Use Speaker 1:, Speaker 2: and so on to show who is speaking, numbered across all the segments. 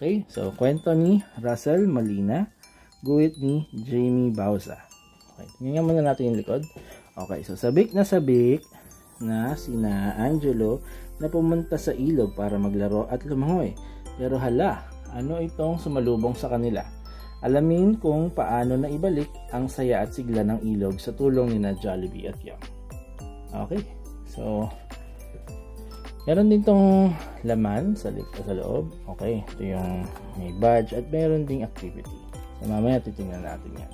Speaker 1: Okay, so kwento ni Russell Molina, guhit ni Jamie Bauza. Okay, tingnan muna natin yung likod. Okay, so sabik na sina Angelo na pumunta sa ilog para maglaro at lumangoy. Pero hala, ano itong sumalubong sa kanila? Alamin kung paano na ibalik ang saya at sigla ng ilog sa tulong ni na Jollibee at Yum. Okay, so meron din tong laman sa loob. Okay, ito yung may badge at meron ding activity. So mamaya titingnan natin yan.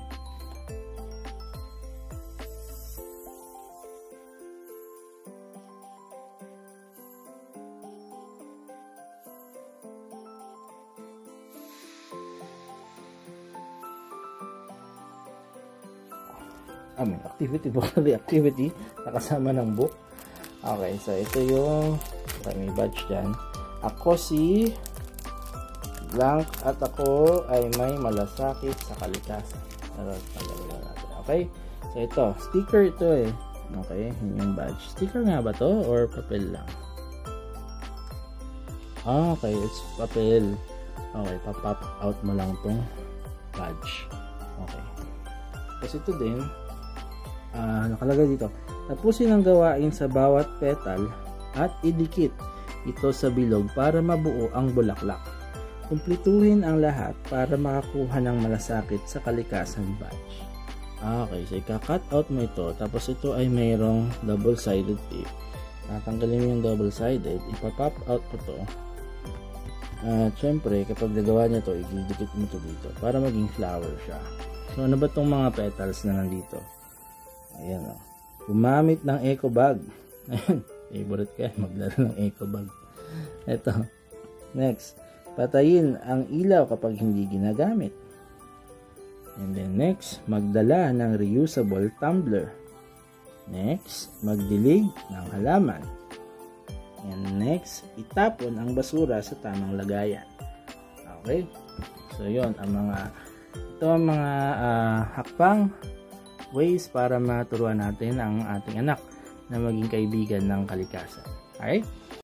Speaker 1: May activity, vocally activity nakasama ng book. Okay, so ito yung may badge dyan. Ako si blank at ako ay may malasakit sa kalikasan. Okay, so ito sticker ito eh. Okay, yun yung badge. Sticker nga ba to or papel lang? Okay, it's papel. Okay, pa-pop out mo lang tong badge. Okay, kasi ito din nakalagay dito, tapusin ang gawain sa bawat petal at idikit ito sa bilog para mabuo ang bulaklak. Kumplituhin ang lahat para makakuha ng malasakit sa kalikasan badge. Okay, so ika-cut out mo ito, tapos ito ay mayroong double-sided tape. Tatanggalin mo yung double-sided, ipa-pop out mo to. At syempre, kapag nagawa niya to, ididikit mo to dito para maging flower siya. So ano ba tong mga petals na nandito? Ayan o. Gumamit ng eco bag. Ayan. Favorite ka. Maglaro ng eco bag. Ito. Next. Patayin ang ilaw kapag hindi ginagamit. And then next. Magdala ng reusable tumbler. Next. Magdilig ng halaman. And next. Itapon ang basura sa tamang lagayan. Okay. So yun. Ito ang mga hakbang ways para maturuan natin ang ating anak na maging kaibigan ng kalikasan. Alright?